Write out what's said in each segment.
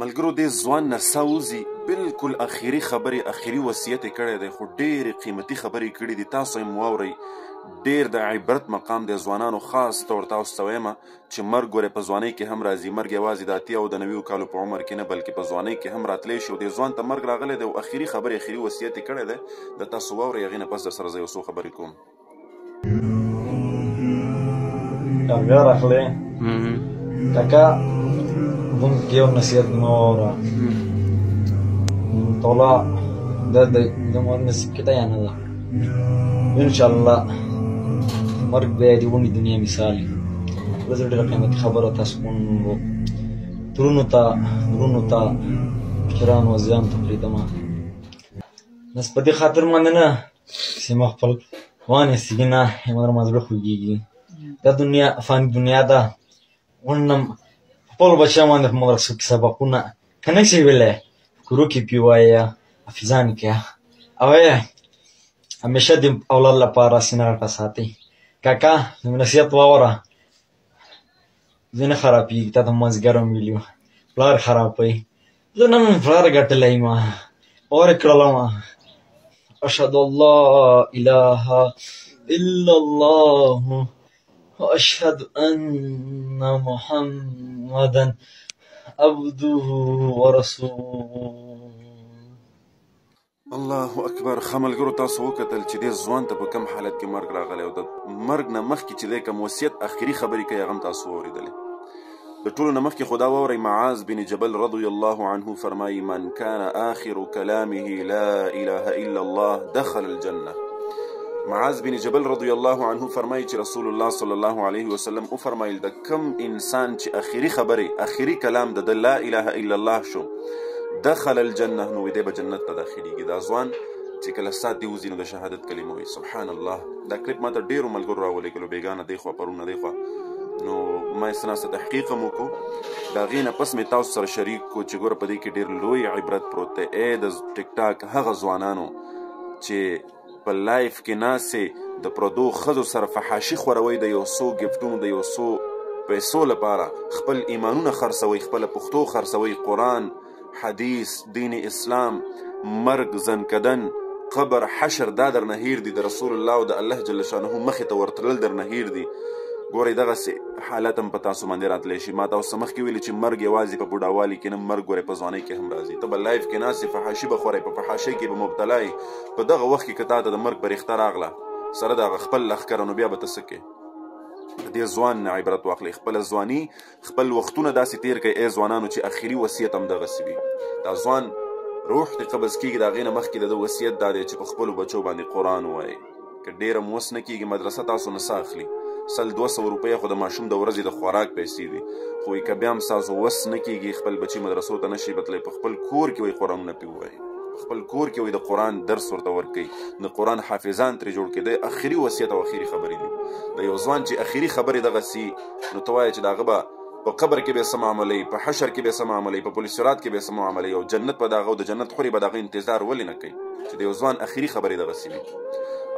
ملګرو دې ځوان نڅا وځي بالکل اخري خبرې اخري وصیت یې کړی دی خو ډېرې قیمتي خبرې کړي دي تاسو یې واورئ ډېر د عبرت مقام دی ځوانانو خاص طور تاسو ته ویمه چې مرګ ګورې په ځوانۍ کې هم راځي مرګ یوازې د 80 او د 90 کالو په عمر کې نه بلکې په ځوانۍ کې هم راتلی شي او دې ځوان ته مرګ راغلی دی او اخري خبرې اخري وصیت یې کړی دی د تاسو واورئ هغې نه پس در سره زه یو څو خبرې کوم بیا راغلی کاکا مونږ یو نصیحت مه واوره توله دا د مور نصیب کې ده یا نه ده انشاءالله مرګ بیا د ونې دنیا مثال وي زه ډېره قیمتي خبره تاسو کوم ترونو ته ورونو ته مشرانو وزیانو ته پرېږدمه بس په دې خاطر باندې نه چې ما خپل وانیستګي نه همداره ما زړه خوږېږي دا دنیا فاني دنیا ده غواړم خپلو بچیانو باندې په مدرسو کې سبقونه که نه شي ویلی کورو کې پې ووایه حافظانې کې او همیشه د اولاد لپاره سینه غټه ساتئ کاکا زموږ نصیحت واوره زه نه خرابېږي تا ته مازدیګر هم ویلي وه پلار خرابوئ زه نن پلار ګټلی یم باور یې کړلی وم اشهد ان لا اله الا الله واشهد ان محمدا عبده ورسوله الله اکبر ښه ملګرو تاسو وکتل چې دې ځوان ته په کم حالت کې مرګ راغلی او د مرګ نه مخکې چې دی کوم وصیت اخري خبرې کوي هغه هم تاسو واورېدلې د ټولو نه مخکې خو دا واورئ معاذ بن جبل رضی الله عنه فرمایي من كان آخر كلامه لا اله الا الله دخل الجنه معاذ بن جبل رضی الله عنه فرمایي چې رسول الله صلی الله علیه وسلم وفرمایل د کم انسان چې اخري خبرې اخري کلام د لا اله الا الله شو دخل الجنه نو دی به جنت ته داخلېږي دا ځوان چې کله سات دې وځي نو د شهادت کلمه وایي سبحان الله دا کلیپ ما ته ډېرو ملګرو راولېږلو بېګانه دی خوا پرونه دی خوا نو ما یې څه ناسته تحقیق هم وکړو د هغې نه پس مې تاسو سره شریک کړو چې ګوره په دې کې ډېر لوی عبرت پروت دی د ټیک ټاک هغه ځوانانو چې په لایف کې ناستې د پردو ښځو سره فحاشي خوروئ د یو څو ګفټونو د یو څو پیسو لپاره خپل ایمانونه خرڅوئ خپله پښتو خرڅوئ قرآن حدیث دین اسلام مرگ زنکدن قبر حشر دا در نهیر دی د رسول الله او د الله جل شانه مخې ته ورتلل در نهیر دی ګورئ دغسې حالت هم په تاسو باندې راتلی شي ما تاسو مخکې ویلي چې مرګ یوازې په بوډاوالي کې نه مرګ ګورئ په ځوانۍ کې هم راځي ته به لایف کې ناستې فحاشي به خورئ په فحاشۍ کې به مبتلا یې په دغه وخت کې که تا ته د مرګ پرېښته راغله سره د هغه خپل لښکره نو بیا به ته څه کوې د دې ځوان نه عبرت واخلئ خپله ځواني خپل وختونه داسې تېر کړئ ای ځوانانو چې اخري وصیت هم دغسې وي دا ځوان روح دې قبض کېږي د هغې نه مخکې د ده وصیت دا دی چې په خپلو بچو باندې قرآن ووایئ که ډېره مو وس نه کېږي مدرسه تاسو نه څه اخلي 100-200 روپۍ خو د ماشوم د ورځې د خوراک پیسې دي خو که بیا هم ستاسو وس نه کېږي خپل بچي مدرسو ته نه شي بتلی په خپل کور کې وایي قرآنونه پرې ووایئ خپل کور کې وایي د قرآن درس ورته ورکوئ د قرآن حافظان ترې جوړ کړي د اخري وصیت او اخري خبرې دي د یو ځوان چې اخري خبرې دغسې نو ته وایه چې د هغه به په قبر کې به څه معاملوي په حشر کې به څه معاملوي په پل صراط کې به څه معاملوي او جنت به د هغه او د جنت خورې به د هغه انتظار ولې نه کوي چې د یو ځوان اخري خبرې دغسې وي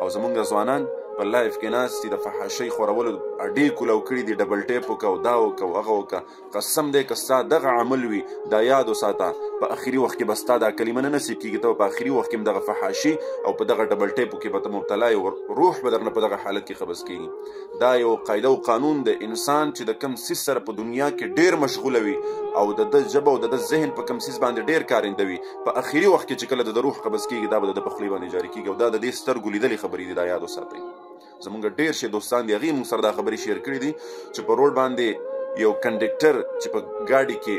او زمونږ د ځوانان په لایف کې ناست دي د فحاشۍ خورولو اډې کولو کړي دي ډبل ټیپ وکړه او دا وکړه او هغه وکړه قسم دی که ستا دغه عمل وي دا یاد وساته په اخري وخت کې به ستا دا کلمه نه نصیب کېږي ته په اخري وخت کې هم دغه فحاشي او په دغه ډبل ټیپو کې به ته مبتلا یې روح به درنه په دغه حالت کې قبض کېږي دا یو قاعده او قانون د انسان چې د کم څیز سره په دنیا کې ډېر مشغوله وي او د ده ژبه او د ده ذهن په کم څیز باندې ډېر کارنده وي په اخري وخت کې چې کله د ده روح قبض کېږي دا به د ده په خولې باندې جاري کېږي او دا د دې سترګو لیدلې خبرې دي دا یاد وساتئ زمونږ ډېر شي دوستان دي هغې موږ سره دا خبرې شیر کړي دي چې په روډ باندې یو کنډکټر چې په ګاډي کې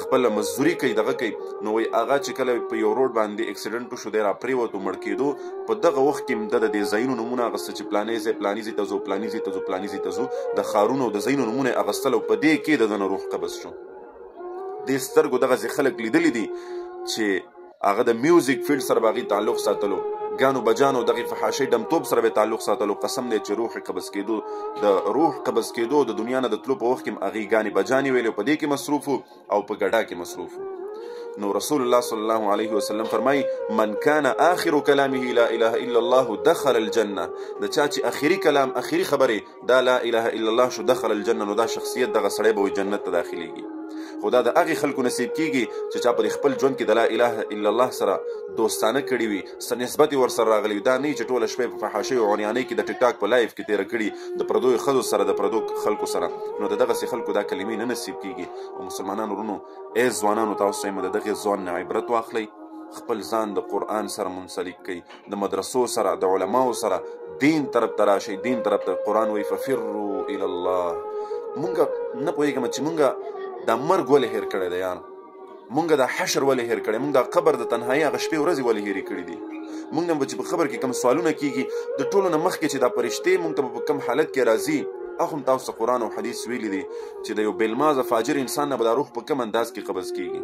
خپله مزدوري کوي دغه کوي نو وایي هغه چې کله په یو روډ باندې اکسیډنټ وشو دی راپرېوتو مړ کېدو په دغه وخت کې هم ده د دې ځایونو نومونه اخیسته چې پلانې ځای پلاني ځای ته ځو پلاني ځای ته ځو پلاني ځای ته ځو د ښارونو او د ځایونو نومونه یې اخیستل او په دې کې د ده نه روح قبض شو دې سترګو دغسې خلک لیدلي دي چې هغه د میوزیک فیلډ سره به هغې تعلق ساتلو ګانو بجانو دغې فحاشۍ ډمتوب سره به تعلق ساتلو قسم دی چې روح قبض کېدو د روح قبض کېدو د دنیا نه د تلو په وخت کې هم هغې ګانې بجانې ویلې په دې کې مصروف او په ګډا کې مصروف نو رسول الله صلی الله علیه وسلم فرمایي من کان آخر کلامه لا اله الا الله دخل الجنه د چا چې اخري کلام اخري خبرې دا لا اله الا الله شو دخل الجنه نو دا شخصیت دغه سړی به وایي جنت ته داخلیږي خو خو دا د هغې خلکو نصیب کیږي چې چا په خپل ژوند کې د لا اله الا الله سره دوستانه کړي وي، څه نسبت یې ورسره راغلی وي. دا نه چې ټوله شپه په فحاشۍ او عریانۍ کې د ټیک ټاک په لایف کې تېره کړي د پردو ښځو سره د پردو خلکو سره، نو د دغسې خلکو دا کلمې نه نصیب کیږي. او مسلمانانو ورونو، ای ځوانانو، تاسو وایم د دغې ځوان نه عبرت واخلئ، خپل ځان د قرآن سره منسلک کړئ، د مدرسو سره، د علماو سره، دین طرف ته راشئ، دین طرف ته. قرآن وایي ففروا الی الله. مونږ نه پوهېږم چې مونږ دا مرګ ولې هېر کړی دی یار، مونږ دا حشر ولې هېر کړی، مونږ دا قبر د تنهایي هغه شپې ورځې ولې هېرې کړي دي. مونږ نه به چې په قبر کې کوم سوالونه کېږي، د ټولو نه مخکې چې دا فرشتې مونږ ته په کوم حالت کې راځي، هغه هم تاسو ته قرآن او حدیث ویلي دي چې د یو بېلمازه فاجر انسان نه به دا روح په کوم انداز کې قبض کېږي.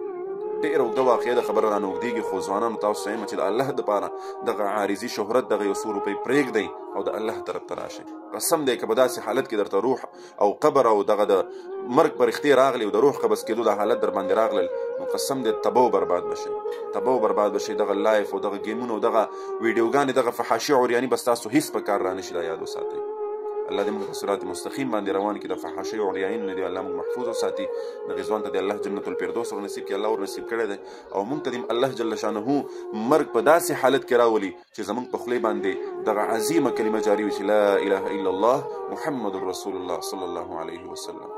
ډېره اوږده واقعه د خبره رانه اوږدېږي، خو ځوانانو تاسو ته وایم چې د الله دپاره دغه عارضي شهرت، دغه یو څو روپۍ پرېږدئ او د الله طرف ته راشئ. قسم دی که په داسې حالت کې درته روح او قبر او دغه د مرګ فرښتې راغلي او د روح قبض کېدو د حالت در باندې راغلل، نو قسم دی تباه و برباد بشئ، تباه و برباد بشئ. دغه لایف او دغه گیمونه او دغه ویډیوګانې، دغه فحاشي او عریاني به ستاسو هېڅ په کار رانشي. دا یاد وساتئ. الله دې موږ په صراط مستقیم باندې روان کړي، د فحاشۍ او عریانو نه دې الله موږ محفوظ وساتي. دغې ځوان ته دې الله جنت الفردوس ورنصیب کړي، الله ورنصیب کړی دی. او موږ ته دې الله جل شانه مرګ په داسې حالت کې راولي چې زموږ په خولې باندې دغه عظیمه کلمه جاري وي چې لا اله الا الله محمد رسول الله صلی الله علیه وسلم.